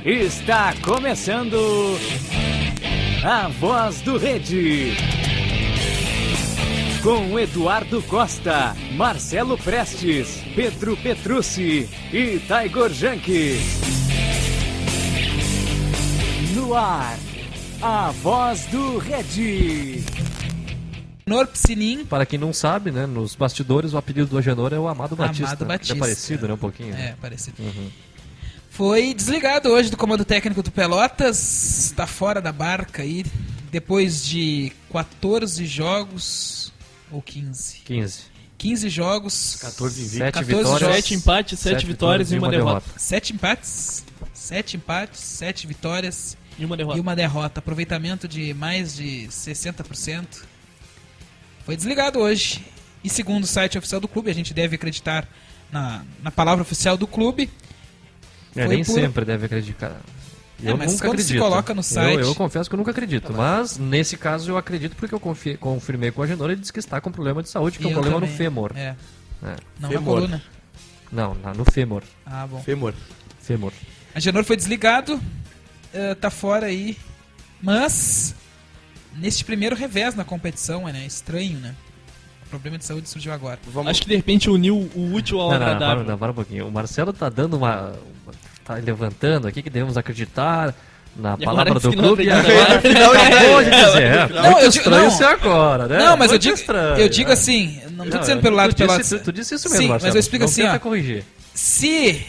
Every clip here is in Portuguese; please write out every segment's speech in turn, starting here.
Está começando a Voz do Rede. Com Eduardo Costa, Marcelo Prestes, Pedro Petrucci e Taigor Janke. No ar, a Voz do Rede. Agenor Piscinin. Para quem não sabe, né, nos bastidores o apelido do Agenor é o Amado Batista. Amado Batista. É parecido, né, um pouquinho. É, parecido. Foi desligado hoje do comando técnico do Pelotas, está fora da barca aí, depois de 14 jogos, ou 15? 15 jogos, 14 7 vitórias, vitórias, 7 empates, 7 vitórias e uma derrota. 7 empates, 7 vitórias E uma derrota. e uma derrota. Aproveitamento de mais de 60%. Foi desligado hoje. E segundo o site oficial do clube, a gente deve acreditar na palavra oficial do clube. Foi nem por- sempre deve acreditar. Eu mas nunca quando acredito. se coloca no site- Eu confesso que eu nunca acredito. Mas nesse caso eu acredito porque eu confirmei com o Agenor. Ele disse que está com problema de saúde, que é um E eu problema também. no fêmur. É. É. Não Fêmur. na coluna. Não, no fêmur. Ah, bom. Fêmur. Fêmur. Agenor foi desligado, tá fora aí. Mas, neste primeiro revés na competição, né? Estranho, né? O problema de saúde surgiu agora. Acho que de repente uniu o útil ao agradável. Para um pouquinho. O Marcelo tá dando tá levantando aqui que devemos acreditar na E palavra agora do diz que não clube. E acredita. agora acabou de dizer. Não, Muito eu digo- estranho não. ser agora, né? Não, mas eu Muito digo, estranho, eu digo né? assim, não tô Não, dizendo pelo lado do Pelotas. Tu disse isso mesmo, Sim, Marcelo. mas eu explico Não assim, tenta ó. corrigir. Se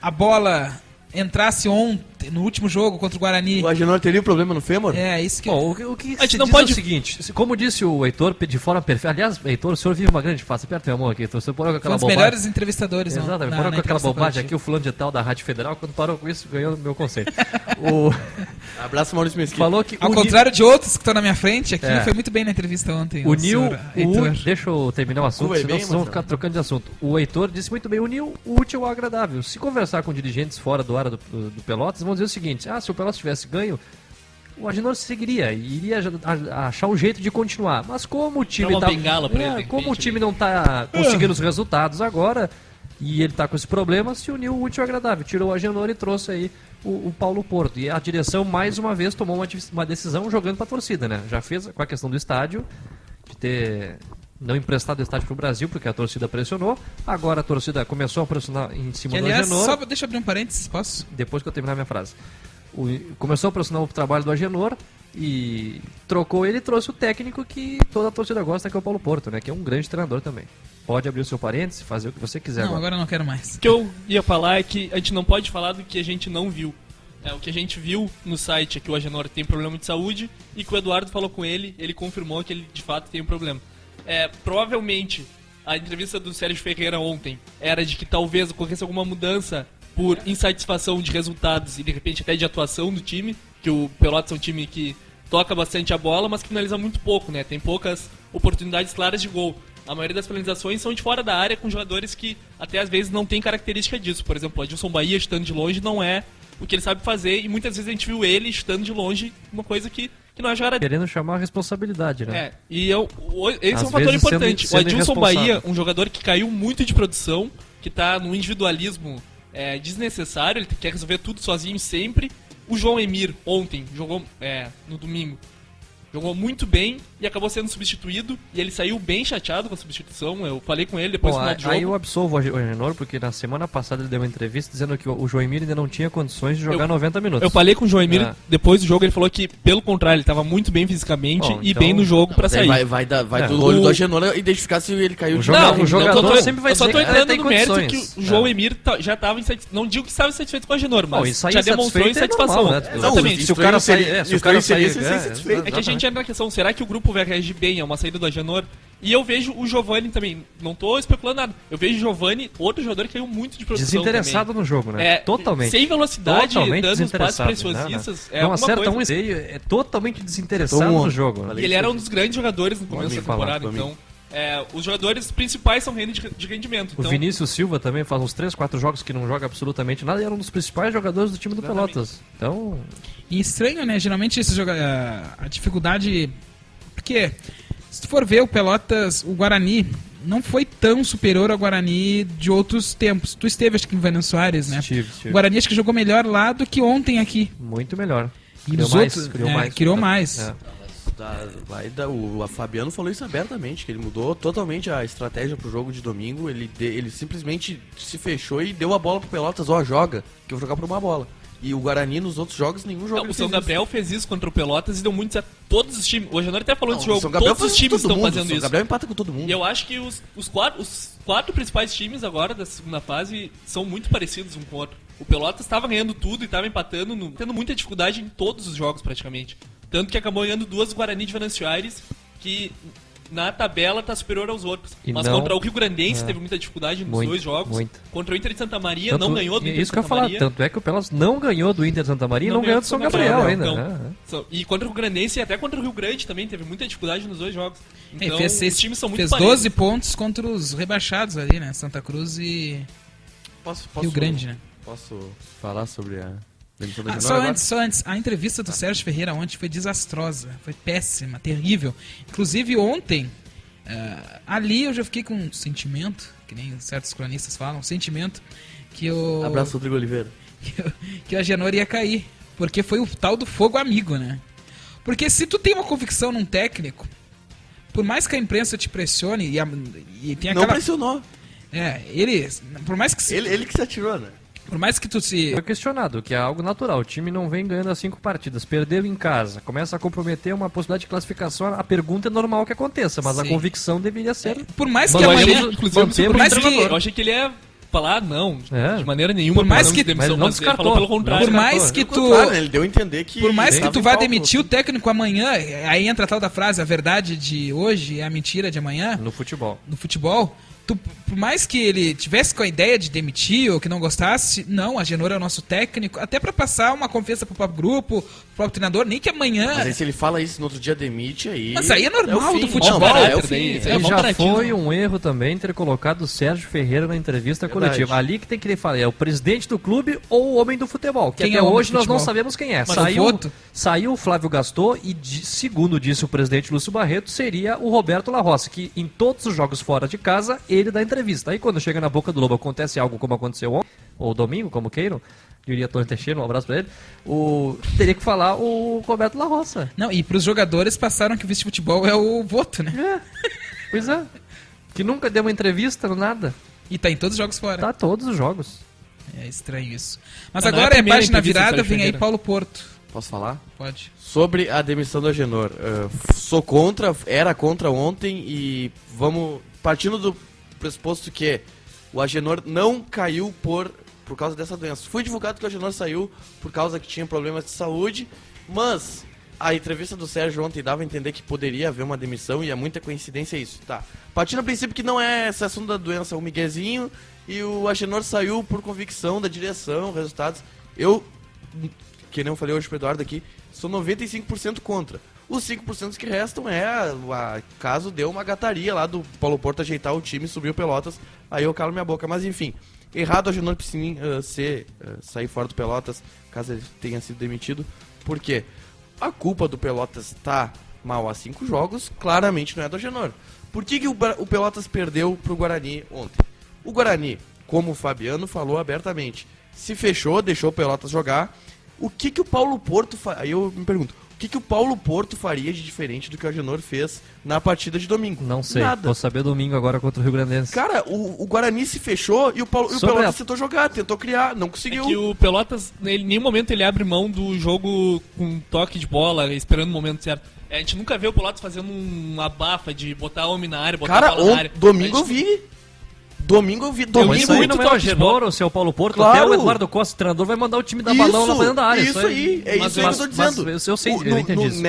a bola entrasse ontem, no último jogo contra o Guarani, O Agenor teria problema no fêmur? é isso que... Bom, o que A gente se não diz pode- é o seguinte, como disse o Heitor de forma perfeita, aliás, Heitor, o senhor vive uma grande face, aperta a mão aqui, Heitor, o senhor parou com Foi um aquela dos bobagem. melhores entrevistadores Exatamente, na parou com aquela entrevista bobagem coletiva. aqui, o fulano de tal da Rádio Federal, quando parou com isso, ganhou o meu conceito. Abraço, Maurício Mesquita. Falou que Ao contrário de outros que estão na minha frente aqui, É. foi muito bem na entrevista ontem. uniu senhor Heitor. deixa eu terminar o assunto, Vai senão bem, vocês vão Marcelo. ficar trocando de assunto. O Heitor disse muito bem, uniu o útil ao agradável. Se conversar com dirigentes fora do área do Pelotas, vão dizer o seguinte, se o Pelotas tivesse ganho, o Agenor seguiria e iria achar um jeito de continuar. Mas como o time Dá uma tá, bengala pra ele, de como o repente, time não tá conseguindo os resultados agora e ele tá com esse problema, se uniu o útil ao agradável. Tirou o Agenor e trouxe aí o Paulo Porto. E a direção, mais uma vez, tomou uma decisão jogando pra torcida, né? Já fez com a questão do estádio, de ter não emprestado o estádio pro Brasil, porque a torcida pressionou. Agora a torcida começou a pressionar em cima Que, do aliás, Agenor. só deixa eu abrir um parênteses, posso? Depois que eu terminar minha frase. Começou a pressionar o trabalho do Agenor e trocou ele e trouxe o técnico que toda a torcida gosta, que é o Paulo Porto, né? Que é um grande treinador também. Pode abrir o seu parênteses, fazer o que você quiser Não, agora. agora eu não quero mais. O que eu ia falar é que a gente não pode falar do que a gente não viu. O que a gente viu no site é que o Agenor tem problema de saúde e que o Eduardo falou com ele confirmou que ele de fato tem um problema. Provavelmente a entrevista do Sérgio Ferreira ontem era de que talvez ocorresse alguma mudança por insatisfação de resultados e de repente até de atuação do time, que o Pelotas é um time que toca bastante a bola, mas que finaliza muito pouco, né? Tem poucas oportunidades claras de gol. A maioria das finalizações são de fora da área, com jogadores que até às vezes não tem característica disso. Por exemplo, o Adilson Bahia chutando de longe não é o que ele sabe fazer, e muitas vezes a gente viu ele chutando de longe, uma coisa que não é jogada. Querendo chamar a responsabilidade, né? Esse é Às um fator vezes importante. sendo O Adilson irresponsável. Bahia, um jogador que caiu muito de produção, que tá no individualismo desnecessário, ele quer resolver tudo sozinho sempre. O João Emir, ontem, jogou no domingo, jogou muito bem e acabou sendo substituído. E ele saiu bem chateado com a substituição. Eu falei com ele depois Bom, do final do jogo. aí eu absolvo o Agenor, porque na semana passada ele deu uma entrevista dizendo que o Joemir ainda não tinha condições de jogar 90 minutos. Eu falei com o João Emir É. depois do jogo, ele falou que, pelo contrário, ele estava muito bem fisicamente Bom, e então- bem no jogo pra sair. Vai É. do olho do Agenor identificar se ele caiu O de jogador- novo. o jogador eu sempre vai eu só tô dizer que entrando tem no mérito condições. que o João É. Emir já estava insatisfeito. Não digo que estava insatisfeito com o Agenor, Bom, mas isso aí já demonstrou insatisfeito é insatisfação. normal, né? Exatamente. Se o cara sair, seria- se o cara seria sair, ser insatisfeito. É que a gente entra na questão, será que o grupo vai reagir bem a uma saída do Agenor? E eu vejo o Giovani também, não tô especulando nada, eu vejo o Giovani, outro jogador que caiu muito de produção desinteressado também. no jogo, né? Totalmente. Sem velocidade, Totalmente dando os passes desinteressado. preciosistas. Não alguma acerta coisa. um escanteio, é totalmente desinteressado Então, no jogo. né? E ele era um dos grandes jogadores no começo da falar, temporada, pra mim. então os jogadores principais são de rendimento. O Então, Vinícius Silva também faz uns 3, 4 jogos que não joga absolutamente nada e era um dos principais jogadores do time do Exatamente. Pelotas. Então, E estranho, né? Geralmente a dificuldade... Porque, se tu for ver o Pelotas, o Guarani, não foi tão superior ao Guarani de outros tempos. Tu esteve, acho que em Venâncio Soares, né? Estive. O Guarani acho que jogou melhor lá do que ontem aqui. Muito melhor. E Criou nos mais, outros, criou mais. criou mais. É. O Fabiano falou isso abertamente, que ele mudou totalmente a estratégia pro jogo de domingo. Ele simplesmente se fechou e deu a bola pro Pelotas, joga, que eu vou jogar por uma bola. E o Guarani nos outros jogos, nenhum jogo O São Gabriel fez isso contra o Pelotas e deu muito certo. Todos os times, o Agenor até falou desse jogo, Gabriel todos os times estão fazendo O São isso. Gabriel empata com todo mundo. E eu acho que os quatro principais times agora da segunda fase são muito parecidos um com o outro. O Pelotas estava ganhando tudo e estava empatando, tendo muita dificuldade em todos os jogos praticamente. Tanto que acabou ganhando 2 Guarani de Venâncio Aires, que na tabela tá superior aos outros. E mas não- contra o Rio Grandense teve muita dificuldade nos Muito, 2 jogos. muito. Contra o Inter de Santa Maria Tanto- não ganhou do Inter Isso de que eu ia Santa falar, Maria. tanto é que o Pelotas não ganhou do Inter de Santa Maria e não ganhou do São Gabriel ainda. Então, e contra o Rio Grandense e até contra o Rio Grande também teve muita dificuldade nos 2 jogos. É, Então, fez os times são muito fez parecidos. 12 pontos contra os rebaixados ali, né? Santa Cruz e Rio Grande, né? Posso falar sobre a demissão da Agenor Só agora? antes, a entrevista do Sérgio Ferreira ontem foi desastrosa, foi péssima, terrível. Inclusive ontem, ali eu já fiquei com um sentimento, que nem certos cronistas falam, um sentimento que o Abraço, Rodrigo Oliveira. que o Agenor ia cair, porque foi o tal do fogo amigo, né? Porque se tu tem uma convicção num técnico, por mais que a imprensa te pressione e tem Não aquela... pressionou. Por mais que Ele que se atirou, né? por mais que tu se Foi questionado, que é algo natural. O time não vem ganhando as 5 partidas, perdeu em casa, começa a comprometer uma possibilidade de classificação. A pergunta é normal que aconteça, mas a Sim. convicção deveria ser. por mais que Mas eu amanhã achei, inclusive, eu me mantemos surpreendi o com o treinador. treinador. Eu achei que ele ia falar, não, É. de maneira nenhuma. Por mais não que- de demissão, mas não mas ele descartou. falou pelo contrário. por mais que tu Claro, né? Ele deu a entender que... Por mais que tava tu em vá pauta. demitir o técnico amanhã, aí entra a tal da frase, a verdade de hoje é a mentira de amanhã, No futebol. no futebol, por mais que ele tivesse com a ideia de demitir ou que não gostasse, não, a Agenor é o nosso técnico, até pra passar uma confiança pro próprio grupo, pro próprio treinador, nem que amanhã... Mas aí se ele fala isso no outro dia, demite aí... Mas aí é normal o fim. do futebol. Não, Não, é o daí- fim. isso E é bom já baratismo. foi um erro também ter colocado o Sérgio Ferreira na entrevista Verdade. coletiva. Ali que tem que ele falar, é o presidente do clube ou o homem do futebol. Que Quem até é o homem hoje do nós não futebol? sabemos quem é. Mas o voto? Saiu o Flávio Gaston e, segundo disse o presidente Lúcio Barreto, seria o Roberto La Rossi, que em todos os jogos fora de casa, ele dá entrevista. Aí quando chega na boca do lobo, acontece algo como aconteceu ontem, ou domingo, como queiram, diria Tony Teixeira, um abraço pra ele, teria que falar o Roberto La Roça. Não, e pros jogadores passaram que o vice-futebol é o voto, né? É, pois é. Que nunca deu uma entrevista, nada. E tá em todos os jogos fora. Tá todos os jogos. É estranho isso. Mas Não, não é a agora é primeira página entrevista do virada, Sérgio vem aí Ferreira. Paulo Porto. Posso falar? Pode. Sobre a demissão do Agenor. Sou contra, era contra ontem e vamos... Partindo do pressuposto que o Agenor não caiu por causa dessa doença. Foi divulgado que o Agenor saiu por causa que tinha problemas de saúde, mas a entrevista do Sérgio ontem dava a entender que poderia haver uma demissão e é muita coincidência isso. Tá. Partindo do princípio que não é esse assunto da doença, é um miguezinho e o Agenor saiu por convicção da direção, resultados. Eu, que nem eu falei hoje pro Eduardo aqui, sou 95% contra. Os 5% que restam caso deu uma gataria lá do Paulo Porto ajeitar o time e subir o Pelotas, aí eu calo minha boca. Mas enfim, errado o Agenor Piscinin sair fora do Pelotas, caso ele tenha sido demitido. Por quê? A culpa do Pelotas tá mal há 5 jogos, claramente não é do Agenor. Por que o Pelotas perdeu pro Guarani ontem? O Guarani, como o Fabiano falou abertamente, se fechou, deixou o Pelotas jogar. O que o Paulo Porto... Aí eu me pergunto, o que o Paulo Porto faria de diferente do que o Agenor fez na partida de domingo? Não sei. Nada. Vou saber domingo agora contra o Rio Grandense. Cara, o Guarani se fechou e o Pelotas tentou jogar, tentou criar, não conseguiu. É que o Pelotas, em nenhum momento ele abre mão do jogo com toque de bola, esperando o momento certo. A gente nunca vê o Pelotas fazendo uma bafa de botar homem na área, botar a Cara, bola na área. domingo A eu gente- vi. Domingo eu vi. Mas Domingo isso aí não é o toque de Agenor bola. ou se é o Paulo Porto, Claro. até o Eduardo Costa, o treinador, vai mandar o time dar balão lá pra dentro da área. Isso aí, é Mas- isso aí que eu tô mas- dizendo. mas eu sei, eu entendi isso.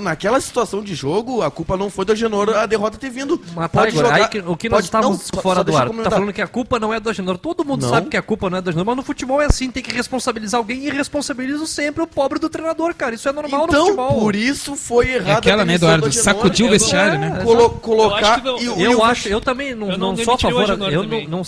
Naquela situação de jogo, a culpa não foi do Agenor a derrota ter vindo. Mas Pode tá, Igor, jogar. aí o que nós estávamos não, fora só do deixa eu ar. Tá comentar. falando que a culpa não é do Agenor. Todo mundo Não. sabe que a culpa não é do Agenor, mas no futebol é assim, tem que responsabilizar alguém e responsabilizo sempre o pobre do treinador, cara. Isso é normal no Então, futebol. por isso foi errado. É aquela, né, Eduardo? Sacudiu o vestiário, né? Colocar. Eu acho que não- e o- Eu e o- acho, eu também não, Eu não sou a demitiria o favor. Agenor Eu também. não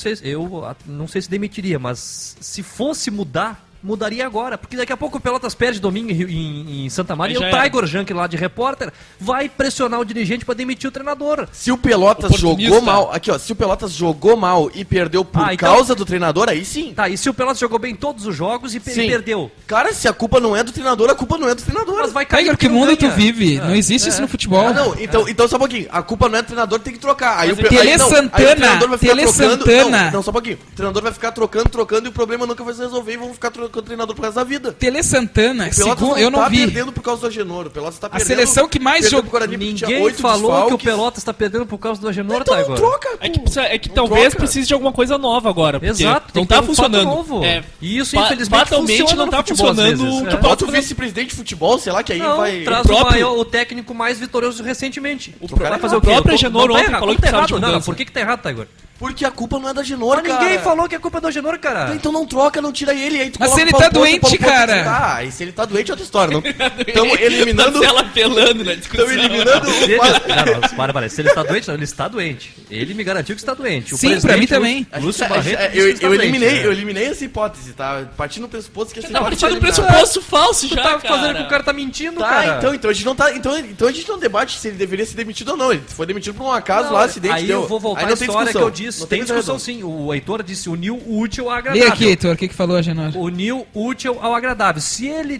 sei se demitiria, mas se fosse mudar mudaria agora, porque daqui a pouco o Pelotas perde domingo em Santa Maria e Aí o já era. Tiger Junk lá de repórter vai pressionar o dirigente pra demitir o treinador. Se o Pelotas Oportunista. jogou mal, aqui ó, se o Pelotas jogou mal e perdeu por então- causa do treinador, aí sim. Tá, e se o Pelotas jogou bem todos os jogos e Sim. perdeu? Cara, se a culpa não é do treinador, a culpa não é do treinador. Mas vai cair Tiger, porque que não mundo tu ganha. vive? Não existe isso no futebol. Ah, não, então só um pouquinho. A culpa não é do treinador, tem que trocar. Aí Mas o pe- Tele aí não, Santana, aí o treinador vai ficar Tele trocando. Santana. Não, só um pouquinho. O treinador vai ficar trocando e o problema nunca vai se resolver e vão ficar trocando o treinador pro resto da vida. Tele Santana, O Pelotas segundo, eu não tá vi. perdendo por causa do Agenor. O Pelotas tá A perdendo. seleção que mais perdeu jogou- pro Guarani porque tinha Ninguém 8 falou que o desfalques. Pelotas tá perdendo por causa do Agenor, Então Tiger. não troca, É pô. que Não talvez troca. precise de alguma coisa nova agora. Porque Exato, tem não que tá ter um fato funcionando. novo. É, E isso, infelizmente, fatalmente funciona não no tá futebol, às funcionando vezes. o que É. o Bota o Pelotas vice-presidente de futebol, sei lá, que aí Não, vai... traz próprio- o técnico mais vitorioso recentemente. O Vai próprio- fazer o o quê? próprio Eu tô- Agenor não tá ontem errado, falou não que tá precisava de errado. Não, mudança. por que tá errado, Tiger? Porque a culpa não é da Agenor, Mas cara. ninguém falou que a culpa é do Agenor, cara. Então não troca, não tira ele. Aí tu Mas coloca se ele o Paulo tá Porto, doente, o Paulo Porto cara. Tá, e se ele tá doente é outra história. Estamos eliminando... Marcelo apelando na discussão. Estamos eliminando... Se ele... Não, para. Se ele está doente, não, ele está doente. Ele me garantiu que está doente. O Sim, presidente pra mim também. Lúcio Barreto disse que Eu está doente, né? eliminei essa hipótese, tá? Partindo do pressuposto que essa Tá hipótese partindo do tá eliminada. pressuposto falso Tu já, tá cara. fazendo com que o cara tá mentindo, Tá, cara. então a gente não tá. Então a gente não debate se ele deveria ser demitido ou não. Ele foi demitido por um acaso lá, acidente. Aí deu. eu vou voltar Aí à não tem história que discussão. eu disse. Não Tem discussão razão. sim. O Heitor disse unir o útil ao Lê agradável. aqui, Heitor, o que falou a Genor? Unir o útil ao agradável. Se ele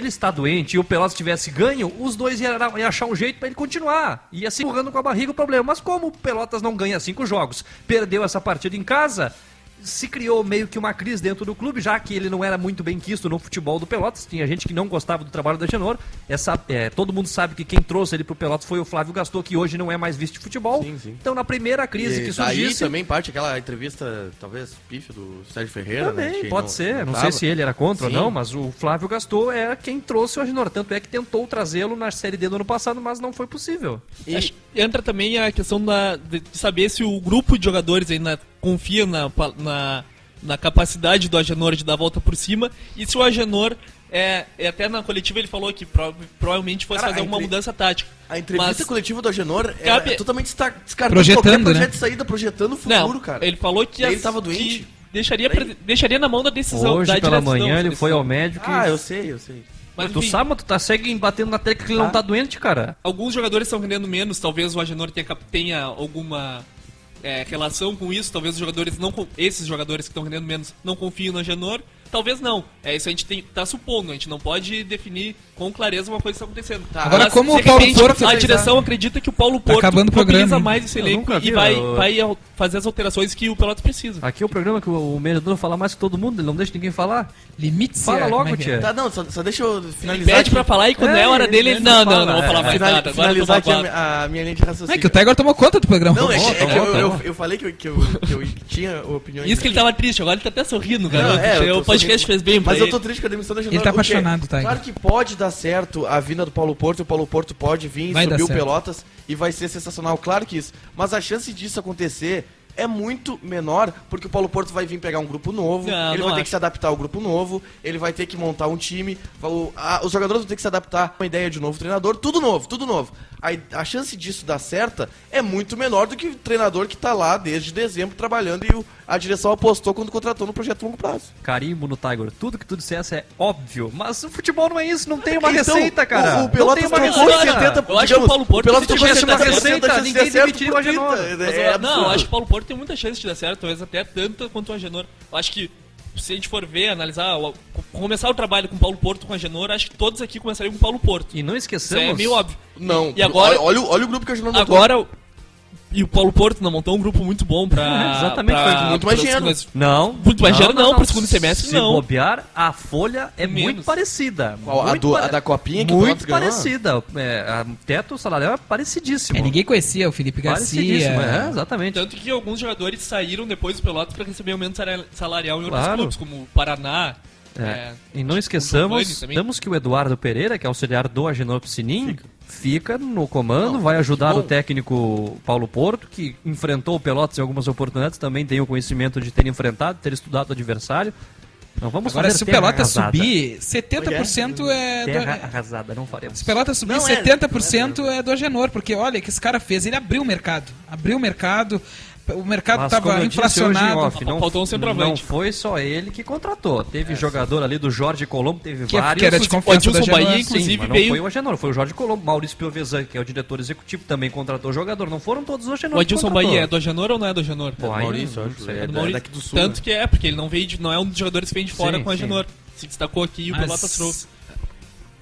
está doente e o Pelotas tivesse ganho, os dois iam achar um jeito pra ele continuar. Ia se empurrando com a barriga o problema. Mas como o Pelotas não ganha 5 jogos, perdeu essa partida em casa, se criou meio que uma crise dentro do clube, já que ele não era muito bem quisto no futebol do Pelotas. Tinha gente que não gostava do trabalho da Agenor. Todo mundo sabe que quem trouxe ele pro Pelotas foi o Flávio Gaston, que hoje não é mais vice de futebol. Sim, sim. Então, na primeira crise E que daí surgisse... também parte aquela entrevista, talvez, pífia do Sérgio Ferreira, né? Também, que pode ser. Não tava. sei se ele era contra Sim. ou não, mas o Flávio Gaston é quem trouxe o Agenor. Tanto é que tentou trazê-lo na Série D do ano passado, mas não foi possível. E- Acho que entra também a questão de saber se o grupo de jogadores ainda confia na capacidade do Agenor de dar a volta por cima e se o Agenor, até na coletiva ele falou que provavelmente fosse Cara, fazer alguma mudança tática. A entrevista Mas- coletiva do Agenor Cabe- é totalmente descartando Projetando, qualquer né? projeto de saída, projetando o futuro, Não, cara. ele falou que, Ele tava doente. que deixaria na mão da decisão. Hoje, da pela direção, manhã, da ele decisão. foi ao médico Ah, e... eu sei. Mas, Tu enfim, sabe, mas tu tá segue batendo na tecla que ele não tá doente, cara. alguns jogadores estão rendendo menos, talvez o Agenor tenha alguma relação com isso, talvez os jogadores esses jogadores que estão rendendo menos não confiem no Agenor, talvez não. Isso a gente tá supondo, a gente não pode definir com clareza uma coisa que está acontecendo. Tá. Agora, Mas, como de o Paulo repente, Porto- a direção acredita que o Paulo Porto acabando o programa, mobiliza hein? mais esse Eu elenco nunca vi, e vai eu- fazer as alterações que o Pelotas precisa. Aqui é o programa que o mediador fala mais que todo mundo, ele não deixa ninguém falar. Limite Fala logo, tia. Tá, não, só deixa eu Ele finalizar. pede pra falar e quando é a hora dele, ele não vou falar mais Final- nada. Agora eu tô finalizar aqui babado. a minha linha de Não raciocínio. é que o Tiger tomou conta do programa. Não, é que, Tá bom, eu falei que eu tinha opiniões. Isso que ele tava triste, agora ele tá até sorrindo, garoto. eu O tô podcast sorrindo. fez bem pra Mas ele. eu tô triste com a demissão da Agenor. Ele tá o quê? apaixonado, Tiger. Claro que pode dar certo a vinda do Paulo Porto, o Paulo Porto pode vir e Vai dar subir o certo. Pelotas e vai ser sensacional, claro que isso. Mas a chance disso acontecer é muito menor, porque o Paulo Porto vai vir pegar um grupo novo, Não, ele não vai ter acho. que se adaptar ao grupo novo, ele vai ter que montar um time, os jogadores vão ter que se adaptar a uma ideia de novo treinador, tudo novo, tudo novo. A chance disso dar certa é muito menor do que o treinador que tá lá desde dezembro trabalhando e a direção apostou quando contratou no projeto longo prazo. Carimbo no Tiger. Tudo que tu dissesse é óbvio, mas o futebol não é isso, não tem uma Então, receita, cara. O Pelotas não tem uma trocou receita. 70%. Eu acho que o Paulo Porto, Pelotas se trocou tivesse uma 70% da receita, chance de ninguém dar certo demitiria por o Agenor. 30. Mas, É não, absurdo. eu acho que o Paulo Porto tem muita chance de dar certo, talvez até tanta quanto o Agenor. Eu acho que se a gente for ver, analisar, começar o trabalho com o Paulo Porto, com o Agenor, acho que todos aqui começariam com o Paulo Porto. E não Isso esqueçamos... é meio óbvio. Não, E agora, olha o grupo que a Agenor montou. agora e o Paulo Porto não montou um grupo muito bom pra... Exatamente, pra- foi muito mais pra- dinheiro. Não. Muito mais dinheiro não, pro segundo semestre Se não. bobear, a folha é Menos. muito parecida. Qual? A Muito da Copinha que o Muito Pelotas ganhou? parecida. A teto salarial é parecidíssimo. Ninguém conhecia o Felipe Parecidíssimo, Garcia. exatamente. Tanto que alguns jogadores saíram depois do Pelotas pra receber aumento salarial em outros Claro. clubes, como o Paraná. E não o esqueçamos, Giovani também. temos que o Eduardo Pereira, que é auxiliar do Agenor Piscinim, fica no comando, Não, vai ajudar bom. o técnico Paulo Porto, que enfrentou o Pelotas em algumas oportunidades, também tem o conhecimento de ter enfrentado, ter estudado o adversário. Não vamos Agora, fazer se o terra Pelotas arrasada. subir, 70% é Terra do... arrasada, não faremos. Se o Pelotas subir, Não é, 70% é do Agenor, porque olha o que esse cara fez, ele abriu o mercado. Abriu o mercado, o mercado Mas como estava eu disse hoje em inflacionado. off, Faltou um centroavante. Não foi só ele que contratou. Teve jogador ali do Jorge Colombo, teve Que vários. era de O confiança da Adilson Agenor. Bahia, Sim, inclusive, mas não veio. foi o Agenor, foi o Jorge Colombo. Maurício Piovesan, que é o diretor executivo, também contratou jogador. Não foram todos os Agenor. O Adilson que contratou. Bahia é do Agenor ou não é do Agenor? Pô, aí Maurício, não acho. sei. É do da- Maurício. daqui do sul. Tanto né? que porque ele não é um dos jogadores que vem de fora Sim, com o sim. Agenor. Se destacou aqui e o Pelotas trouxe.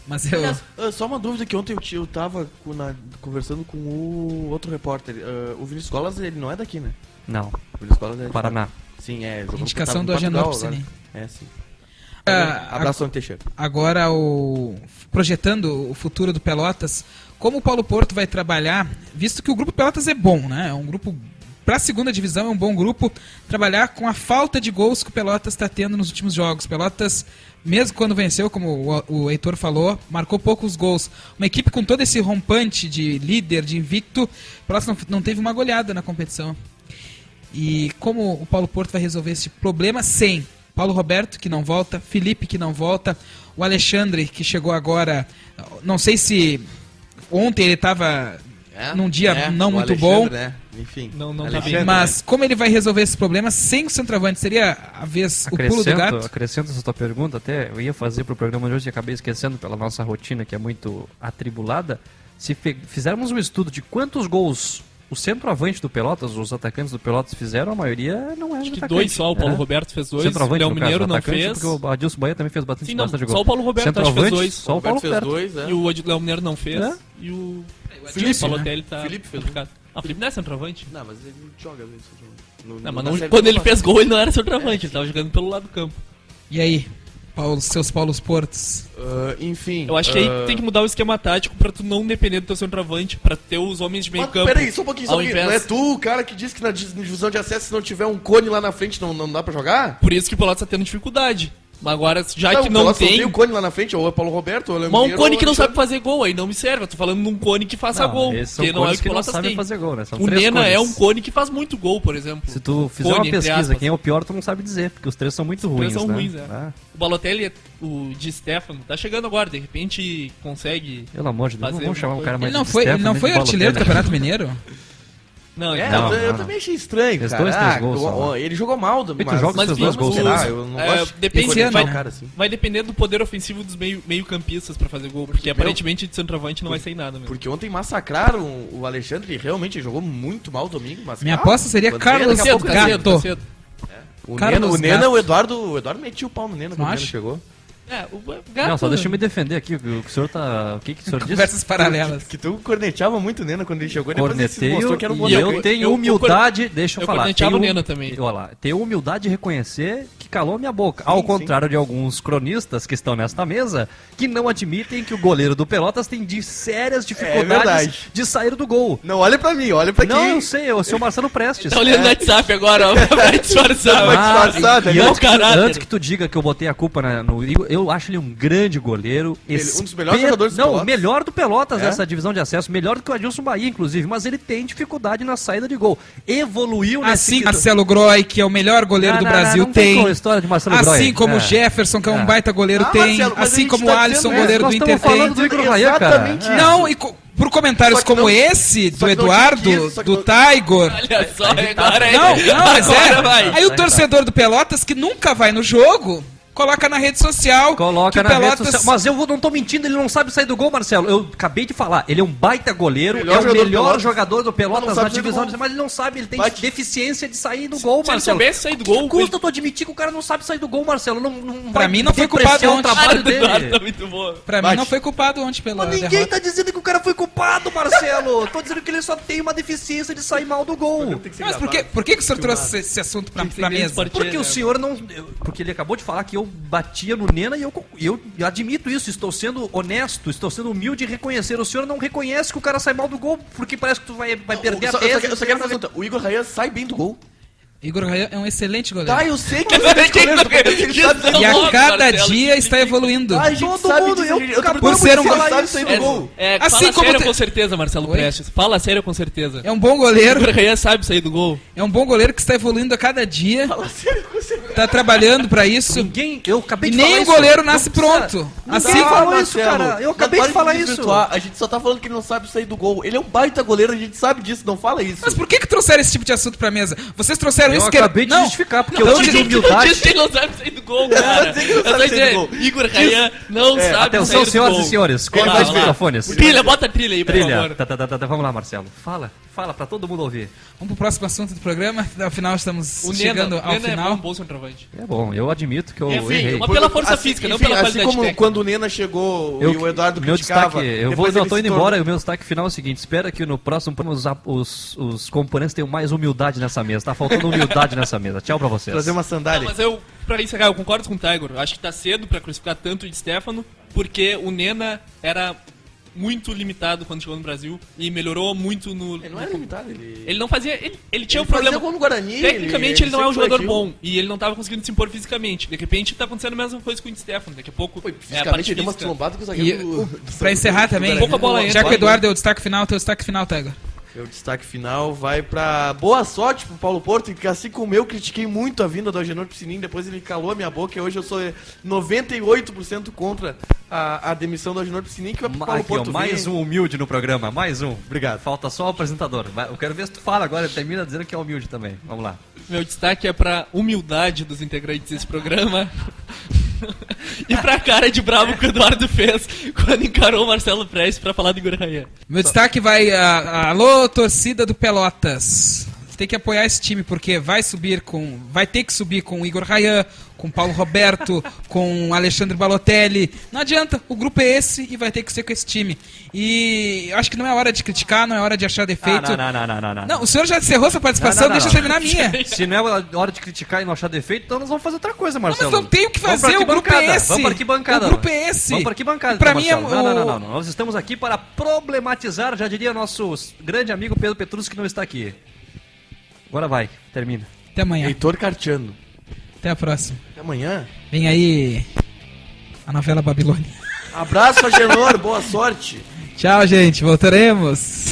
Mas eu... Aliás, só uma dúvida que ontem eu tava conversando com o outro repórter. O Vinícius Colas, ele não é daqui, né? Não, O Vinícius Colas é de Paraná. fora. Sim, é. jogou no- Indicação tava do no Agenor Portugal pro Sininho. agora. É, sim. Ah, Teixeira. Agora, projetando o futuro do Pelotas, como o Paulo Porto vai trabalhar, visto que o grupo Pelotas é bom, né? É um grupo, para a segunda divisão, é um bom grupo, trabalhar com a falta de gols que o Pelotas está tendo nos últimos jogos. Pelotas, mesmo quando venceu, como o Heitor falou, marcou poucos gols. Uma equipe com todo esse rompante de líder, de invicto, o Pelotas não teve uma goleada na competição. E como o Paulo Porto vai resolver esse problema sem Paulo Roberto, que não volta, Felipe, que não volta, o Alexandre, que chegou agora, não sei se ontem ele estava num dia não o muito Alexandre, bom, né? Enfim. Não tá Alexandre, bem. mas como ele vai resolver esse problema sem o centroavante? Seria a vez o pulo do gato? Acrescento essa tua pergunta, até eu ia fazer pro programa de hoje e acabei esquecendo pela nossa rotina, que é muito atribulada. Se fizermos um estudo de quantos gols o centroavante do Pelotas, os atacantes do Pelotas fizeram, a maioria não é Acho que atacante. 2 só, o Paulo É. Roberto fez 2, o Centroavante, Léo no caso, Mineiro não atacante, fez. porque o Adilson Bahia também fez bastante, Sim, não, bastante só gol. o Paulo Roberto acho que fez 2. Só o Roberto Paulo fez Roberto. 2, né? E o Léo Mineiro não fez. É. E o Felipe, Balotelli tá Felipe fez complicado. Ah, o Felipe não é centroavante? Não, mas ele joga às vezes. Não, mas não, quando ele fez gol ele não era centroavante, ele tava jogando pelo lado do campo. E aí, seus Paulos Portos? Enfim. Eu acho que aí tem que mudar o esquema tático pra tu não depender do teu centroavante, pra ter os homens de meio campo. Peraí, só um pouquinho, ao invés- Não é tu o cara que disse que na divisão de acesso, se não tiver um cone lá na frente, não dá pra jogar? Por isso que o Pelotas tá tendo dificuldade. Mas agora, já que o não Pelotas tem... o cone lá na frente, ou é Paulo Roberto, ou é o Léo Mas um Mineiro, cone ou que não Alexandre. sabe fazer gol, aí não me serve. Eu tô falando de um cone que faça gol. Esses são Porque não é o cones que o que não Pelotas sabem tem. fazer gol, né? São O 3 Nena cones. é um cone que faz muito gol, por exemplo. Se tu fizer Cone, uma entre pesquisa, aspas. quem é o pior, tu não sabe dizer, porque os 3 são muito Os ruins, três são né? ruins, é. Ah, O Balotelli, o Di Stefano, tá chegando agora. De repente consegue... pelo amor de Deus, não Fazer vamos chamar um uma cara mais Ele não de foi, Stefano, não nem foi de artilheiro do Balotelli. Campeonato Mineiro? Não, Não, Eu não. também achei estranho, Fez cara. 2, 3 gols só. Ele jogou mal, Feito jogos, Mas fez enfim, 2 gols. Será? Eu não gosto depende, Esse ano, vai, né? cara assim. vai depender do poder ofensivo dos meio-campistas pra fazer gol. Porque aparentemente de centroavante não vai sair nada mesmo. Porque ontem massacraram o Alexandre, ele realmente jogou muito mal domingo, mas Minha calma, aposta seria quando Carlos vem, daqui a pouco Gato. cedo, tá cedo. O Carlos Nena, Gato. o Eduardo metia o pau no Nena quando o Nena acha? chegou. É, o Gato... Não, só deixa eu me defender aqui, o que o senhor tá... O que o senhor disse? Conversas paralelas. Que tu corneteava muito o Nena quando ele chegou, depois ele se Corneteio mostrou que era um bom e eu atacante. tenho Eu- humildade, deixa eu eu falar. corneteava tenho o Nena também. Olha lá, tenho humildade de reconhecer que calou minha boca. Ao contrário de alguns cronistas que estão nesta mesa, que não admitem que o goleiro do Pelotas tem sérias dificuldades verdade. de sair do gol. Não, olha pra mim, olha pra Não, quem. eu sei, eu sou o Marcelo Prestes. Tá olhando no WhatsApp agora, ó. Vai disfarçar. Vai vai. disfarçar, né? E Mau antes, caráter. antes que tu diga que eu botei a culpa no Igor, eu acho ele um grande goleiro. Um dos melhores jogadores do Não, Pelotas. o melhor do Pelotas É? nessa divisão de acesso, melhor do que o Adilson Bahia, inclusive, mas ele tem dificuldade na saída de gol. Evoluiu nesse Assim, quesito. Marcelo Groy, que é o melhor goleiro do Brasil, não tem. como a história de Marcelo Assim Groy. como É. o Jefferson, que é um É. baita goleiro, Ah, tem. Marcelo, mas a Assim gente como tá o Alisson, dizendo- goleiro nós do estamos Inter, tem. falando do Igor Raia, Exatamente cara. isso. Não, por comentários Só que como não- esse, só do que não Eduardo, tinha isso, só que do não- Taigor. Olha só, agora é. Não, mas Agora vai. Aí o torcedor do Pelotas, que nunca vai no jogo, coloca na rede social. que Coloca o na rede Pelotas- social. Mas eu não tô mentindo, ele não sabe sair do gol, Marcelo. Eu acabei de falar. Ele é um baita goleiro, Melhor é o jogador do melhor Pelotas. jogador do Pelotas Mas não na sabe sair do divisão. gol. Mas ele não sabe, ele tem Bate. deficiência de sair do gol, Se ele Marcelo. soubesse sair do Que gol, custa tu admitir que o cara não sabe sair do gol, Marcelo? Não Pra vai mim não foi depreciar culpado o ontem. trabalho Cara do Eduardo dele. tá muito boa. Pra mim Bate. não foi culpado ontem pela Mas ninguém derrota. tá dizendo que o cara foi culpado, Marcelo. Tô dizendo que ele só tem uma deficiência de sair mal do gol. Mas por que o senhor trouxe esse assunto pra ser bem mesa? esportivo. Porque o senhor não. Porque ele acabou de falar que eu batia no Nena e eu admito isso. Estou sendo honesto, estou sendo humilde em reconhecer. O senhor não reconhece que o cara sai mal do gol porque parece que tu vai perder a Eu peça. só quero fazer uma pergunta. O Igor Raia sai bem do gol. Igor Raia é um excelente goleiro. Tá, eu sei que ele é goleiro, ele sabe sair E do a gol. cada Marcelo, dia está evoluindo. Ah, a gente Todo sabe mundo, disso, eu eu tô acabamos de ele falar sabe isso. sair do gol. Assim Fala como sério te- com certeza, Marcelo Oi? Prestes. Fala sério com certeza. É um bom O goleiro. Igor Raia sabe sair do gol. É um bom goleiro que está evoluindo a cada dia. Fala sério com tá trabalhando pra isso. Eu acabei E de falar nem o isso. goleiro nasce Não precisa- pronto. Ninguém Assim, falou isso, cara. Eu acabei de falar isso. A gente só tá falando que ele não sabe sair do gol. Ele é um baita goleiro, a gente sabe disso, não fala isso. mas por que trouxeram esse tipo de assunto pra mesa? Vocês trouxeram Eu isso acabei de Não, justificar, porque não, eu não, tive não, humildade. Diz que ele não sabe sair do gol, cara. Eu sei que não Eu sabe tô sair do dizendo, gol. Igor Rayan não sabe Atenção, sair do senhoras gol. e senhores, Vai corta lá, os vai lá. microfones. Trilha, bota a trilha aí, por Trilha. favor. Vamos lá, Marcelo. Fala pra todo mundo ouvir. Vamos pro próximo assunto do programa. Afinal, estamos O chegando Nena, ao Nena é final. bom centroavante. É bom, eu admito que eu Enfim, errei. mas pela força física, não pela qualidade Assim como técnica. quando o Nena chegou e o Eduardo meu criticava. destaque, eu depois tô ele indo se embora tornou- e o meu destaque final é o seguinte: espera que no próximo programa os componentes tenham mais humildade nessa mesa. Tá faltando humildade nessa mesa. Tchau pra vocês. Trazer uma Não, sandália. mas pra encerrar, eu concordo com o Tiger. Acho que tá cedo pra crucificar tanto o Di Stefano, porque o Nena era muito limitado quando chegou no Brasil e melhorou muito no... Ele não era limitado, ele... Ele não fazia... Ele tinha Ele um problema... fazia gol no Guarani, Tecnicamente ele não é um sempre foi jogador aquilo. bom e ele não tava conseguindo se impor fisicamente. De repente tá acontecendo a mesma coisa com o Di Stefano. Daqui a pouco Pô, é a parte fisicamente ele deu uma física. trombada com o E zagueiro do pra encerrar também, Pouca bola entra. já que o Eduardo deu o destaque final, teu destaque final, Tiger. Meu destaque final vai pra boa sorte pro Paulo Porto, que assim como eu critiquei muito a vinda do Agenor Piscininho, depois ele calou a minha boca e hoje eu sou 98% contra a demissão do Agenor Piscininho, que vai pro Paulo Aqui, ó, Porto. mais vir. um humilde no programa, mais um. Obrigado. Falta só o apresentador. Eu quero ver se tu fala agora, termina dizendo que é humilde também. Vamos lá. Meu destaque é pra humildade dos integrantes desse programa e pra cara de bravo que o Eduardo fez quando encarou o Marcelo Prestes pra falar do Igor Rayan. Meu destaque vai alô, torcida do Pelotas. Tem que apoiar esse time porque vai ter que subir com o Igor Rayan, com o Paulo Roberto, com o Alexandre Balotelli. Não adianta, o grupo é esse e vai ter que ser com esse time. E eu acho que não é hora de criticar, não é hora de achar defeito. Não, o senhor já encerrou sua participação, Não, não, deixa eu não. terminar a minha. Se não é hora de criticar e não achar defeito, então nós vamos fazer outra coisa, Não, Marcelo. mas não tem o que Vamos pra fazer, o grupo é arquibancada, esse. Vamos para arquibancada. O grupo é esse. Vamos para arquibancada, Pra então, mim é Marcelo. o... Não. Nós estamos aqui para problematizar, já diria nosso grande amigo Pedro Petrus, que não está aqui. Agora vai, termina. Até amanhã. Heitor Cartiano. Até a próxima. Até amanhã. Vem aí a novela Babilônia. Abraço, Agenor, boa sorte. Tchau, gente. Voltaremos.